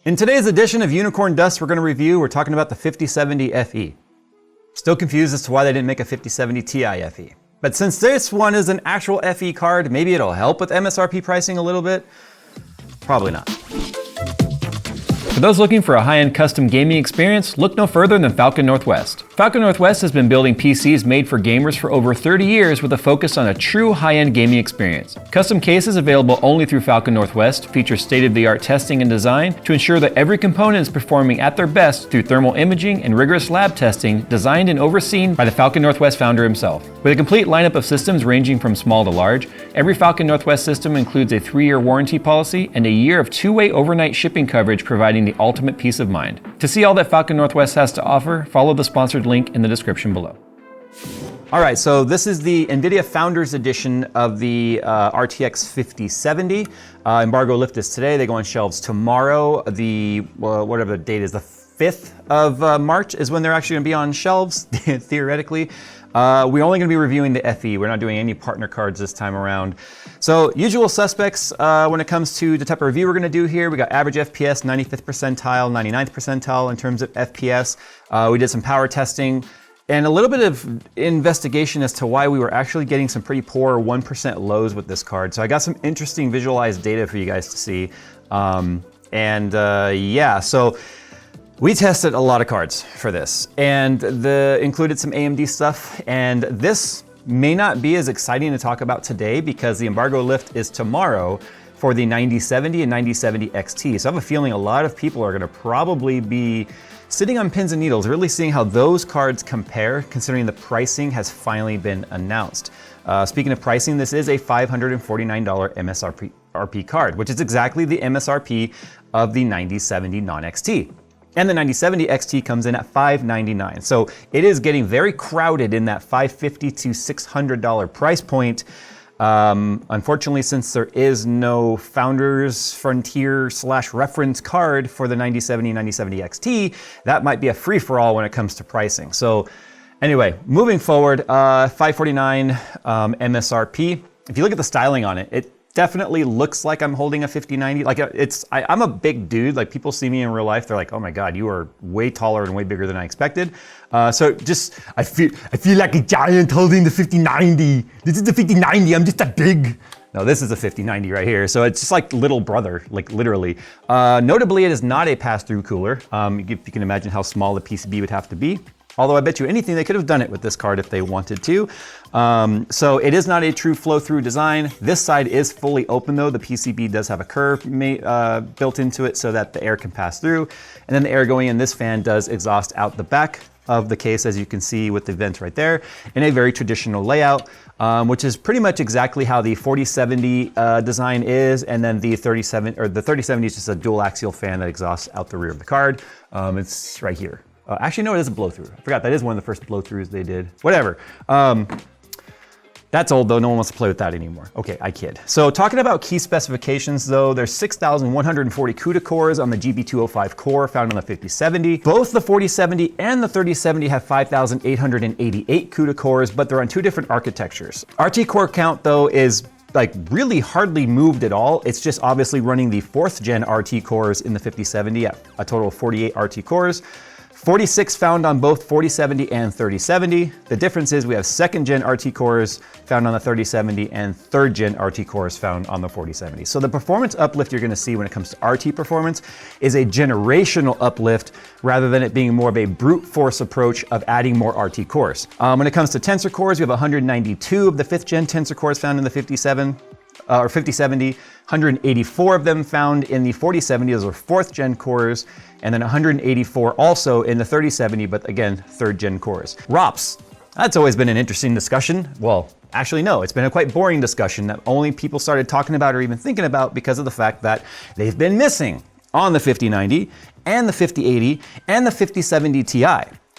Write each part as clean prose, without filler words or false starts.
In today's edition of Unicorn Dust, we're talking about the 5070 FE. Still confused as to why they didn't make a 5070 Ti FE. But since this one is an actual FE card, maybe it'll help with MSRP pricing a little bit? Probably not. For those looking for a high-end custom gaming experience, look no further than Falcon Northwest. Falcon Northwest has been building PCs made for gamers for over 30 years with a focus on a true high-end gaming experience. Custom cases available only through Falcon Northwest feature state-of-the-art testing and design to ensure that every component is performing at their best through thermal imaging and rigorous lab testing designed and overseen by the Falcon Northwest founder himself. With a complete lineup of systems ranging from small to large, every Falcon Northwest system includes a 3-year warranty policy and a year of 2-way overnight shipping coverage, providing the ultimate peace of mind. To see all that Falcon Northwest has to offer, follow the sponsored link in the description below. All right, so this is the NVIDIA Founders Edition of the RTX 5070. Embargo lift is today. They go on shelves tomorrow. Whatever the date is, the 5th of March is when they're actually going to be on shelves, theoretically. We're only going to be reviewing the FE. We're not doing any partner cards this time around. So usual suspects when it comes to the type of review we're going to do here. We got average FPS, 95th percentile, 99th percentile in terms of FPS. We did some power testing and a little bit of investigation as to why we were actually getting some pretty poor 1% lows with this card. So I got some interesting visualized data for you guys to see. Yeah, so we tested a lot of cards for this and included some AMD stuff, and this may not be as exciting to talk about today because the embargo lift is tomorrow for the 9070 and 9070 XT. So I have a feeling a lot of people are gonna probably be sitting on pins and needles, really seeing how those cards compare, considering the pricing has finally been announced. Speaking of pricing, this is a $549 MSRP card, which is exactly the MSRP of the 9070 non-XT. And the 9070 XT comes in at $599. So it is getting very crowded in that $550 to $600 price point. Unfortunately, since there is no Founders Frontier / reference card for the 9070 9070 XT, that might be a free-for-all when it comes to pricing. So anyway, moving forward, $549 MSRP. If you look at the styling on it, it definitely looks like I'm holding a 5090. Like I'm a big dude. Like people see me in real life, they're like, "Oh my God, you are way taller and way bigger than I expected." So just I feel like a giant holding the 5090. This is the 5090. I'm just that big. No, this is a 5090 right here. So it's just like little brother, like literally. Notably, it is not a pass-through cooler. If you can imagine how small the PCB would have to be. Although I bet you anything they could have done it with this card if they wanted to. So it is not a true flow-through design. This side is fully open though. The PCB does have a curve built into it so that the air can pass through. And then the air going in this fan does exhaust out the back of the case, as you can see with the vent right there, in a very traditional layout, which is pretty much exactly how the 4070 design is. And then the 3070 is just a dual axial fan that exhausts out the rear of the card. It's right here. Actually, no, it is a blow-through. I forgot that is one of the first blow-throughs they did. Whatever. That's old though, no one wants to play with that anymore. Okay, I kid. So talking about key specifications though, there's 6,140 CUDA cores on the GB205 core found on the 5070. Both the 4070 and the 3070 have 5,888 CUDA cores, but they're on 2 different architectures. RT core count though is like really hardly moved at all. It's just obviously running the 4th gen RT cores in the 5070 at a total of 48 RT cores. 46 found on both 4070 and 3070. The difference is we have 2nd gen RT cores found on the 3070 and 3rd gen RT cores found on the 4070. So the performance uplift you're gonna see when it comes to RT performance is a generational uplift rather than it being more of a brute force approach of adding more RT cores. When it comes to tensor cores, we have 192 of the 5th gen tensor cores found in the 5070, 184 of them found in the 4070, those are 4th gen cores, and then 184 also in the 3070, but again, 3rd gen cores. ROPS, that's always been an interesting discussion. Well, actually no, it's been a quite boring discussion that only people started talking about or even thinking about because of the fact that they've been missing on the 5090 and the 5080 and the 5070 Ti.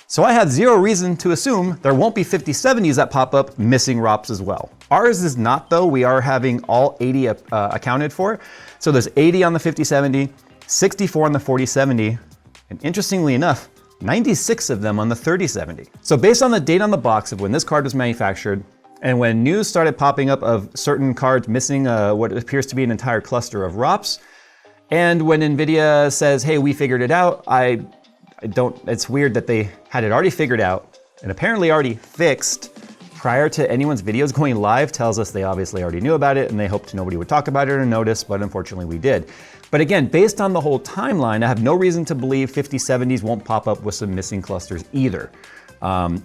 So I had zero reason to assume there won't be 5070s that pop up missing ROPS as well. Ours is not though, we are having all 80 accounted for. So there's 80 on the 5070, 64 on the 4070, and interestingly enough, 96 of them on the 3070. So based on the date on the box of when this card was manufactured, and when news started popping up of certain cards missing what appears to be an entire cluster of ROPS, And when NVIDIA says, hey, we figured it out, it's weird that they had it already figured out and apparently already fixed prior to anyone's videos going live. Tells us they obviously already knew about it and they hoped nobody would talk about it or notice, but unfortunately we did. But again, based on the whole timeline, I have no reason to believe 5070s won't pop up with some missing clusters either.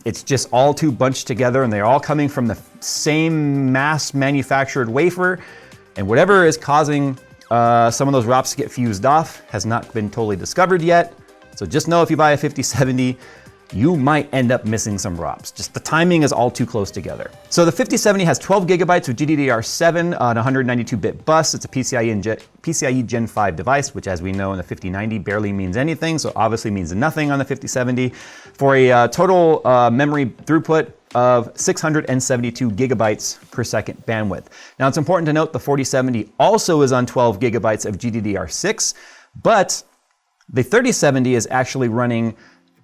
It's just all too bunched together and they're all coming from the same mass manufactured wafer, and whatever is causing some of those ROPs to get fused off has not been totally discovered yet. So just know if you buy a 5070, you might end up missing some ROPs. Just the timing is all too close together. So the 5070 has 12 gigabytes of GDDR7 on 192-bit bus. It's a PCIe Gen 5 device, which as we know in the 5090 barely means anything, so obviously means nothing on the 5070, for a total memory throughput of 672 gigabytes per second bandwidth. Now it's important to note the 4070 also is on 12 gigabytes of GDDR6, but the 3070 is actually running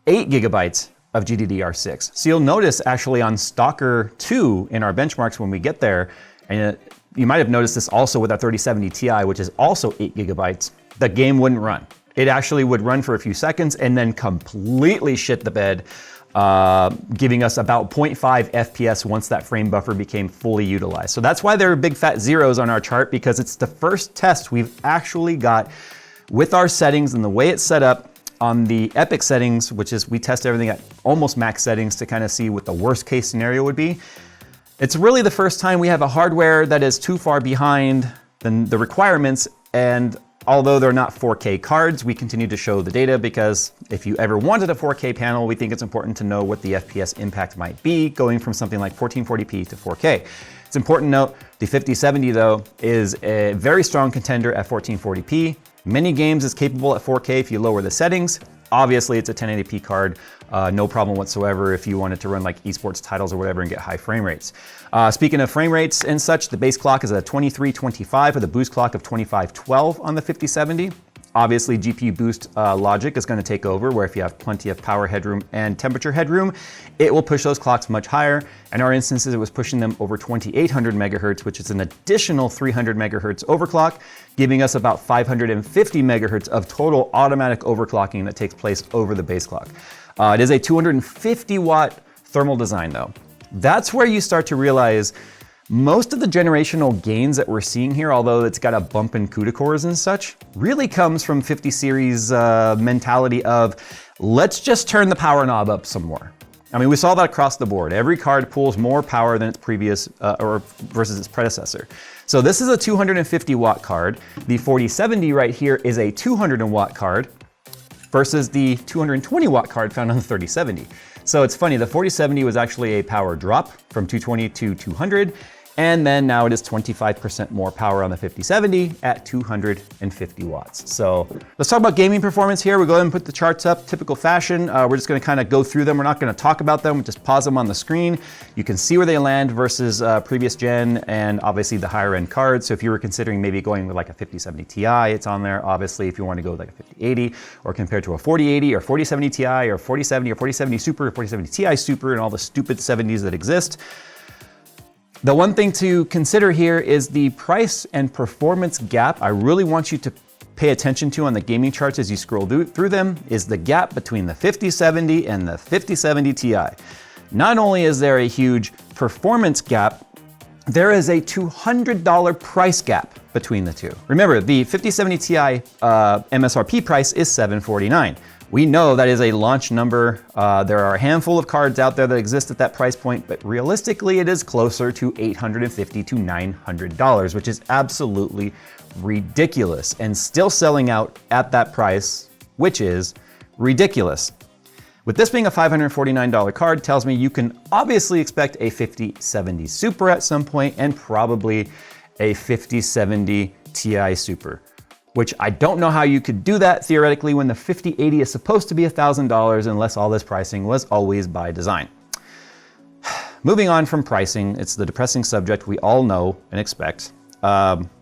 8 gigabytes of GDDR6. So you'll notice actually on Stalker 2 in our benchmarks when we get there, and you might have noticed this also with our 3070 Ti, which is also 8 gigabytes, the game wouldn't run. It actually would run for a few seconds and then completely shit the bed, giving us about 0.5 FPS once that frame buffer became fully utilized. So that's why there are big fat zeros on our chart, because it's the first test we've actually got with our settings and the way it's set up on the Epic settings, which is we test everything at almost max settings to kind of see what the worst case scenario would be. It's really the first time we have a hardware that is too far behind than the requirements, and although they're not 4K cards, we continue to show the data because if you ever wanted a 4K panel, we think it's important to know what the FPS impact might be going from something like 1440p to 4K. It's important to note the 5070 though is a very strong contender at 1440p. Many games is capable at 4K if you lower the settings. Obviously it's a 1080p card, no problem whatsoever if you wanted to run like esports titles or whatever and get high frame rates. Speaking of frame rates and such, the base clock is a 2325 with a boost clock of 2512 on the 5070. Obviously GPU boost logic is going to take over, where if you have plenty of power headroom and temperature headroom, it will push those clocks much higher. In our instances, it was pushing them over 2800 megahertz, which is an additional 300 megahertz overclock, giving us about 550 megahertz of total automatic overclocking that takes place over the base clock. It is a 250 watt thermal design though. That's where you start to realize most of the generational gains that we're seeing here, although it's got a bump in CUDA cores and such, really comes from 50 series mentality of let's just turn the power knob up some more. I mean, we saw that across the board. Every card pulls more power than its previous or versus its predecessor. So this is a 250 watt card. The 4070 right here is a 200 watt card versus the 220 watt card found on the 3070. So it's funny, the 4070 was actually a power drop from 220 to 200. And then now it is 25% more power on the 5070 at 250 watts. So let's talk about gaming performance here. We'll go ahead and put the charts up, typical fashion. We're just gonna kind of go through them. We're not gonna talk about them, we'll just pause them on the screen. You can see where they land versus previous gen and obviously the higher end cards. So if you were considering maybe going with like a 5070 Ti, it's on there. Obviously, if you want to go with like a 5080 or compared to a 4080 or 4070 Ti or 4070 or 4070 Super or 4070 Ti Super and all the stupid 70s that exist. The one thing to consider here is the price and performance gap. I really want you to pay attention to on the gaming charts as you scroll through them is the gap between the 5070 and the 5070 Ti. Not only is there a huge performance gap, there is a $200 price gap between the two. Remember, the 5070 Ti MSRP price is $749. We know that is a launch number. There are a handful of cards out there that exist at that price point, but realistically it is closer to $850 to $900, which is absolutely ridiculous and still selling out at that price, which is ridiculous. With this being a $549 card tells me you can obviously expect a 5070 Super at some point and probably a 5070 Ti Super, which I don't know how you could do that theoretically when the 5080 is supposed to be $1,000 unless all this pricing was always by design. Moving on from pricing, it's the depressing subject we all know and expect.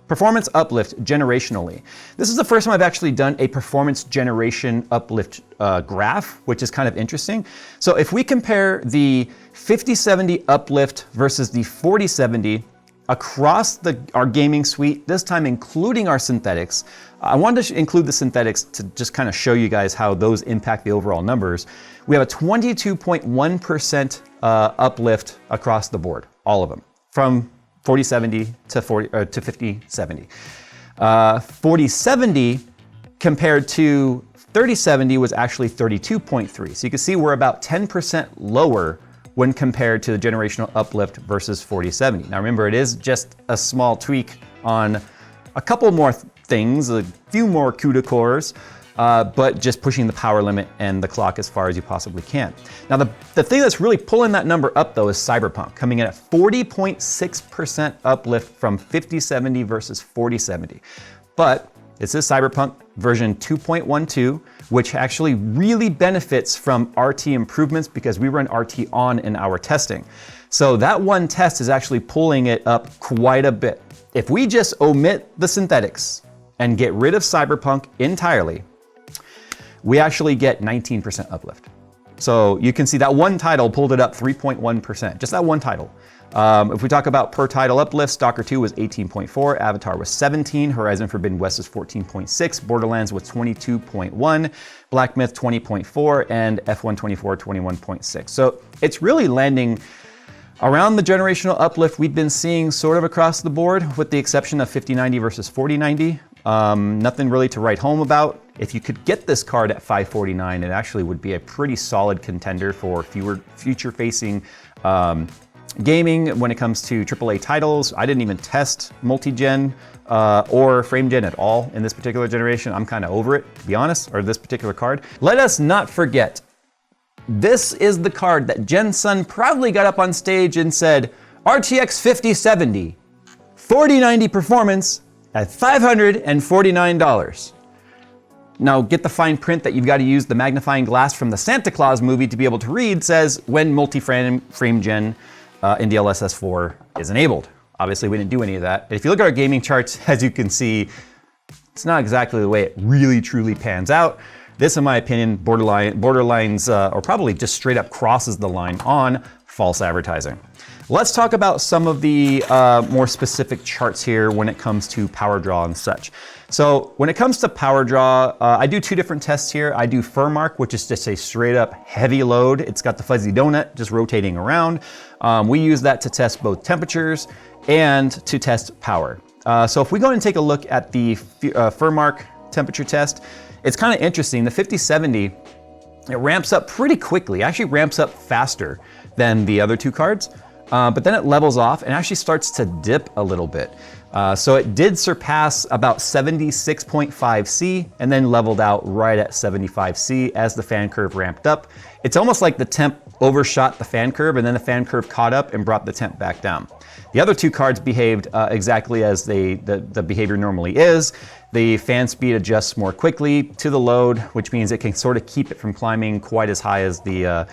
Performance uplift generationally. This is the first time I've actually done a performance generation uplift graph, which is kind of interesting. So if we compare the 5070 uplift versus the 4070, across our gaming suite, this time including our synthetics. I wanted to include the synthetics to just kind of show you guys how those impact the overall numbers. We have a 22.1% uplift across the board, all of them, from 4070 to 5070. 4070 compared to 3070 was actually 32.3. So you can see we're about 10% lower when compared to the generational uplift versus 4070. Now remember, it is just a small tweak on a couple more things, a few more CUDA cores, but just pushing the power limit and the clock as far as you possibly can. Now the thing that's really pulling that number up though is Cyberpunk, coming in at 40.6% uplift from 5070 versus 4070. But this is Cyberpunk version 2.12, which actually really benefits from RT improvements because we run RT on in our testing. So that one test is actually pulling it up quite a bit. If we just omit the synthetics and get rid of Cyberpunk entirely, we actually get 19% uplift. So you can see that one title pulled it up 3.1%, just that one title. If we talk about per title uplift, Stalker 2 was 18.4, Avatar was 17, Horizon Forbidden West was 14.6, Borderlands was 22.1, Black Myth 20.4, and F124 21.6. So it's really landing around the generational uplift we've been seeing sort of across the board, with the exception of 5090 versus 4090. Nothing really to write home about. If you could get this card at 549, it actually would be a pretty solid contender for future-facing gaming when it comes to AAA titles. I didn't even test multi-gen or frame gen at all in this particular generation. I'm kind of over it, to be honest, or this particular card. Let us not forget, this is the card that Jen Sun proudly got up on stage and said, RTX 5070, 4090 performance at $549. Now, get the fine print that you've got to use the magnifying glass from the Santa Claus movie to be able to read says when multi-frame gen in DLSS 4 is enabled. Obviously, we didn't do any of that. If you look at our gaming charts, as you can see, it's not exactly the way it really truly pans out. This, in my opinion, borderlines, or probably just straight up crosses the line on false advertising. Let's talk about some of the more specific charts here when it comes to power draw and such. So when it comes to power draw, I do two different tests here. I do FurMark, which is just a straight up heavy load. It's got the fuzzy donut just rotating around. We use that to test both temperatures and to test power. So if we go and take a look at the FurMark temperature test, it's kind of interesting. The 5070, it ramps up pretty quickly. It actually ramps up faster than the other two cards. But then it levels off and actually starts to dip a little bit. So it did surpass about 76.5 C and then leveled out right at 75 C as the fan curve ramped up. It's almost like the temp overshot the fan curve and then the fan curve caught up and brought the temp back down. The other two cards behaved exactly as the behavior normally is. The fan speed adjusts more quickly to the load, which means it can sort of keep it from climbing quite as high as the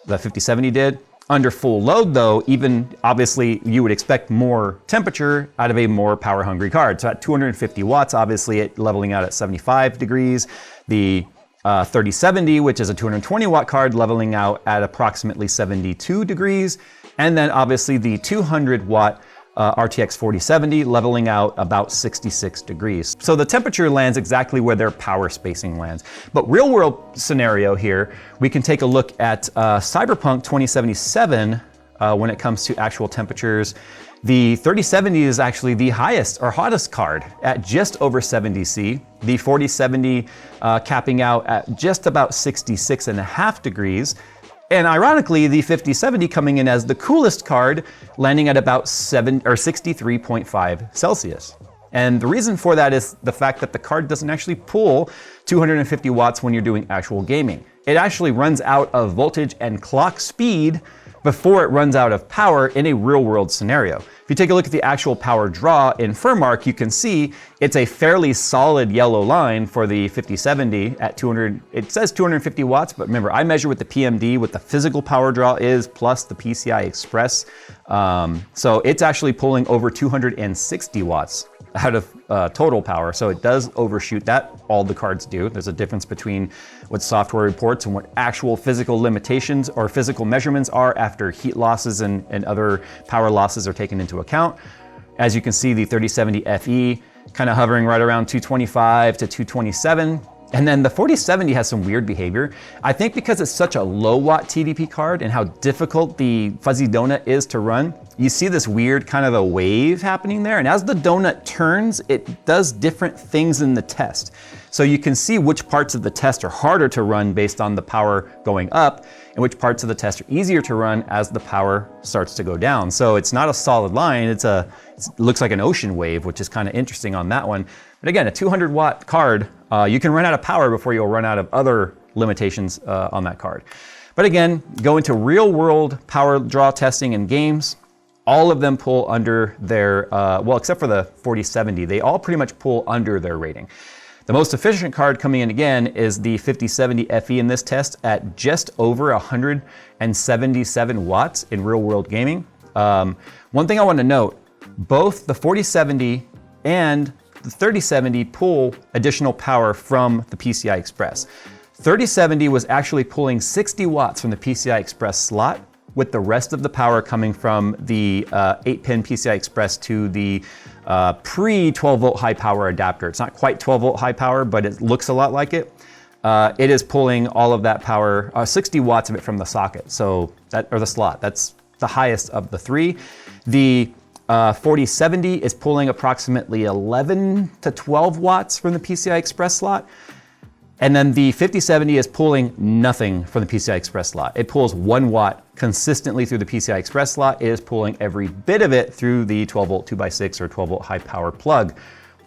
5070 did. Under full load though, even obviously you would expect more temperature out of a more power hungry card. So at 250 watts, obviously it leveling out at 75 degrees. The 3070, which is a 220 watt card, leveling out at approximately 72 degrees. And then obviously the 200 watt RTX 4070 leveling out about 66 degrees. So the temperature lands exactly where their power spacing lands. But real world scenario here, we can take a look at Cyberpunk 2077 when it comes to actual temperatures. The 3070 is actually the highest or hottest card at just over 70 C. The 4070 capping out at just about 66.5 degrees. And ironically, the 5070 coming in as the coolest card, landing at about 63.5 Celsius. And the reason for that is the fact that the card doesn't actually pull 250 watts when you're doing actual gaming. It actually runs out of voltage and clock speed before it runs out of power in a real world scenario. If you take a look at the actual power draw in FurMark, you can see it's a fairly solid yellow line for the 5070 at 200, it says 250 watts, but remember I measure with the PMD, what the physical power draw is, plus the PCI Express. So it's actually pulling over 260 watts out of total power. So it does overshoot that. All the cards do. There's a difference between what software reports and what actual physical limitations or physical measurements are after heat losses and other power losses are taken into account. As you can see, the 3070 FE kind of hovering right around 225 to 227. And then the 4070 has some weird behavior. I think because it's such a low watt TDP card and how difficult the fuzzy donut is to run, you see this weird kind of a wave happening there. And as the donut turns, it does different things in the test. So you can see which parts of the test are harder to run based on the power going up, and which parts of the test are easier to run as the power starts to go down. So it's not a solid line, it looks like an ocean wave, which is kind of interesting on that one. But again, a 200 watt card, you can run out of power before you'll run out of other limitations on that card. But again, go into real world power draw testing in games, all of them pull under their, well, except for the 4070, they all pretty much pull under their rating. The most efficient card coming in again is the 5070 FE in this test at just over 177 watts in real world gaming. One thing I want to note, both the 4070 and the 3070 pull additional power from the PCI Express. 3070 was actually pulling 60 watts from the PCI Express slot, with the rest of the power coming from the 8-pin PCI Express to the pre-12 volt high power adapter. It's not quite 12 volt high power, but it looks a lot like it. It is pulling all of that power, 60 watts of it from the socket, so or the slot. That's the highest of the three. The 4070 is pulling approximately 11 to 12 watts from the PCI Express slot. And then the 5070 is pulling nothing from the PCI Express slot. It pulls 1 watt consistently through the PCI Express slot. It is pulling every bit of it through the 12 volt 2x6 or 12 volt high power plug.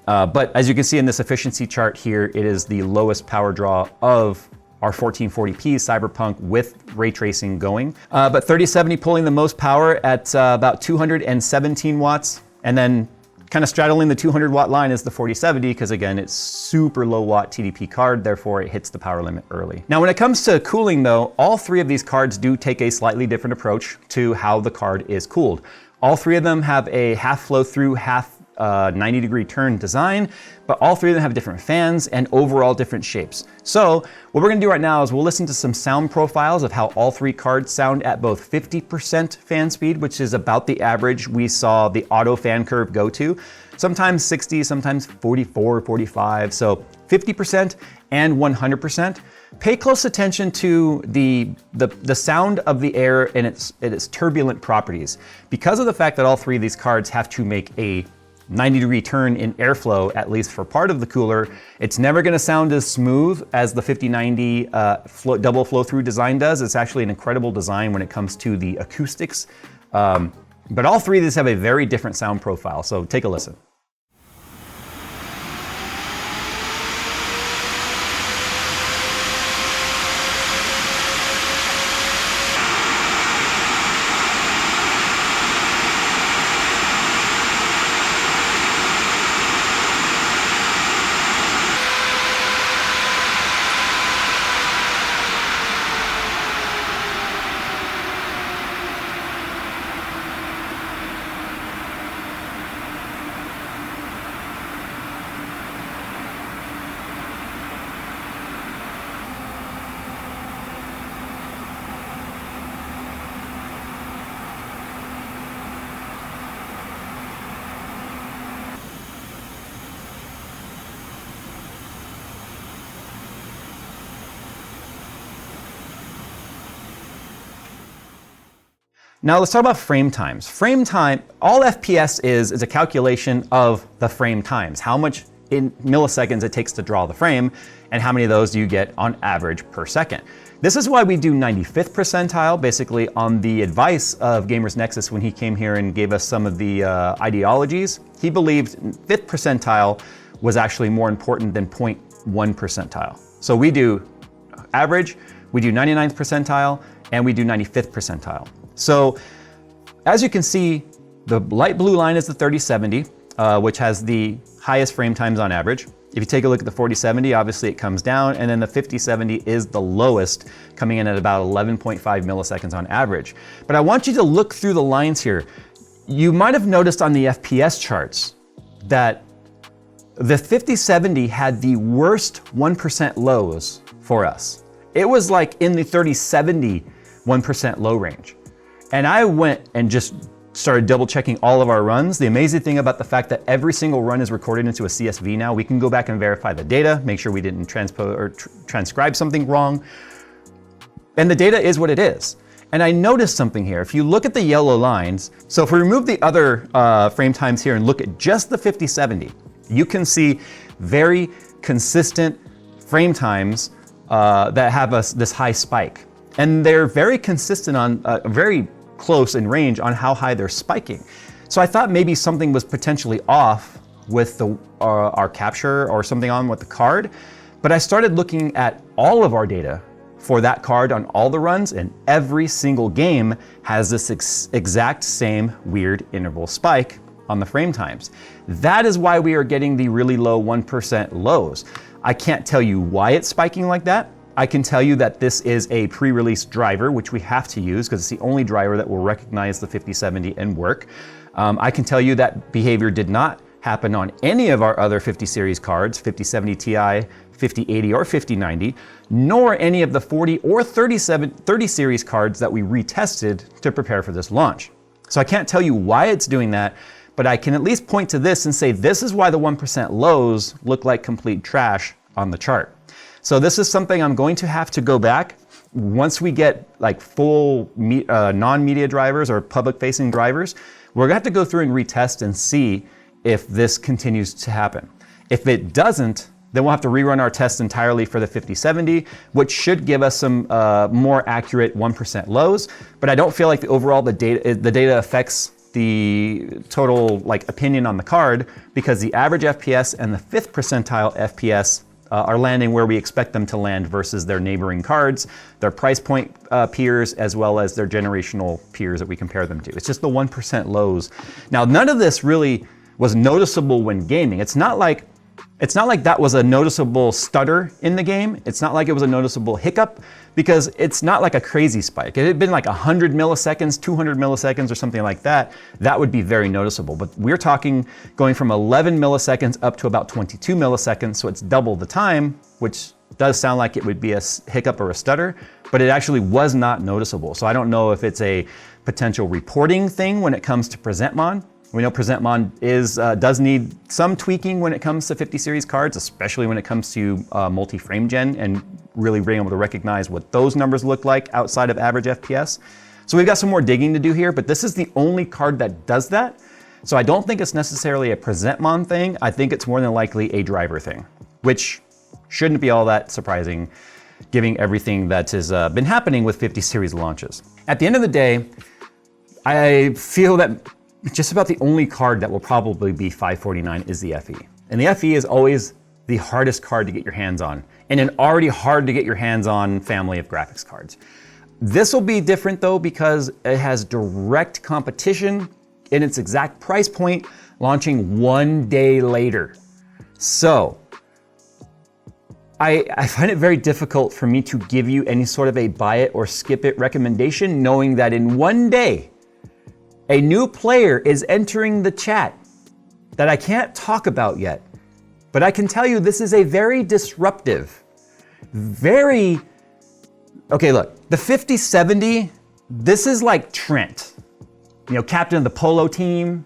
But as you can see in this efficiency chart here, it is the lowest power draw of our 1440p Cyberpunk with ray tracing going. But 3070 pulling the most power at about 217 watts. And then kind of straddling the 200 watt line is the 4070, because again, it's super low watt TDP card, therefore it hits the power limit early. Now, when it comes to cooling though, all three of these cards do take a slightly different approach to how the card is cooled. All three of them have a half flow through, half 90-degree turn design, but all three of them have different fans and overall different shapes. So what we're gonna do right now is we'll listen to some sound profiles of how all three cards sound at both 50% fan speed, which is about the average we saw the auto fan curve go to. Sometimes 60, sometimes 44, 45, so 50% and 100%. Pay close attention to the sound of the air and its turbulent properties. Because of the fact that all three of these cards have to make a 90-degree turn in airflow, at least for part of the cooler, it's never going to sound as smooth as the 5090 double flow-through design does. It's actually an incredible design when it comes to the acoustics. But all three of these have a very different sound profile, so take a listen. Now let's talk about frame times. Frame time, all FPS is a calculation of the frame times, how much in milliseconds it takes to draw the frame, and how many of those do you get on average per second. This is why we do 95th percentile, basically on the advice of Gamers Nexus when he came here and gave us some of the ideologies. He believed 5th percentile was actually more important than 0.1 percentile. So we do average, we do 99th percentile, and we do 95th percentile. So as you can see, the light blue line is the 3070, which has the highest frame times on average. If you take a look at the 4070, obviously it comes down, and then the 5070 is the lowest, coming in at about 11.5 milliseconds on average. But I want you to look through the lines here. You might have noticed on the FPS charts that the 5070 had the worst 1% lows for us. It was like in the 3070 1% low range. And I went and just started double checking all of our runs. The amazing thing about the fact that every single run is recorded into a CSV now, we can go back and verify the data, make sure we didn't transpose or transcribe something wrong. And the data is what it is. And I noticed something here. If you look at the yellow lines, so if we remove the other frame times here and look at just the 5070, you can see very consistent frame times that have this high spike. And they're very consistent on, very close in range on how high they're spiking. So I thought maybe something was potentially off with our capture or something on with the card. But I started looking at all of our data for that card on all the runs, and every single game has this exact same weird interval spike on the frame times. That is why we are getting the really low 1% lows. I can't tell you why it's spiking like that. I can tell you that this is a pre-release driver, which we have to use because it's the only driver that will recognize the 5070 and work. I can tell you that behavior did not happen on any of our other 50 series cards, 5070 Ti, 5080 or 5090, nor any of the 40 or 30 series cards that we retested to prepare for this launch. So I can't tell you why it's doing that, but I can at least point to this and say this is why the 1% lows look like complete trash on the chart. So this is something I'm going to have to go back once we get like full non-media drivers or public-facing drivers. We're gonna have to go through and retest and see if this continues to happen. If it doesn't, then we'll have to rerun our test entirely for the 5070, which should give us some more accurate 1% lows. But I don't feel like the data affects the total like opinion on the card, because the average FPS and the 5th percentile FPS are landing where we expect them to land versus their neighboring cards, their price point peers, as well as their generational peers that we compare them to. It's just the 1% lows. Now, none of this really was noticeable when gaming. It's not like that was a noticeable stutter in the game. It's not like it was a noticeable hiccup, because it's not like a crazy spike. It had been like 100 milliseconds, 200 milliseconds or something like that. That would be very noticeable. But we're talking going from 11 milliseconds up to about 22 milliseconds. So it's double the time, which does sound like it would be a hiccup or a stutter, but it actually was not noticeable. So I don't know if it's a potential reporting thing when it comes to PresentMon. We know PresentMon does need some tweaking when it comes to 50 series cards, especially when it comes to multi-frame gen and really being able to recognize what those numbers look like outside of average FPS. So we've got some more digging to do here, but this is the only card that does that. So I don't think it's necessarily a PresentMon thing. I think it's more than likely a driver thing, which shouldn't be all that surprising given everything that has been happening with 50 series launches. At the end of the day, I feel that just about the only card that will probably be 549 is the FE. And the FE is always the hardest card to get your hands on, in an already hard to get your hands on family of graphics cards. This will be different though, because it has direct competition in its exact price point, launching 1 day later. So I find it very difficult for me to give you any sort of a buy it or skip it recommendation, knowing that in 1 day, a new player is entering the chat that I can't talk about yet. But I can tell you this is a very disruptive, okay, look, the 5070, this is like Trent, captain of the polo team,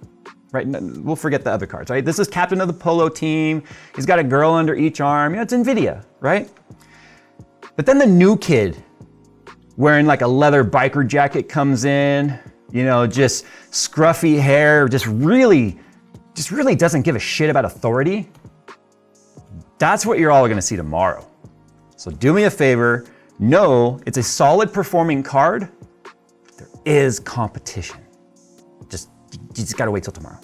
right? We'll forget the other cards, right? This is captain of the polo team. He's got a girl under each arm. It's NVIDIA, right? But then the new kid wearing like a leather biker jacket comes in, just scruffy hair, just really doesn't give a shit about authority. That's what you're all gonna see tomorrow. So do me a favor, know it's a solid performing card. There is competition. You just gotta wait till tomorrow.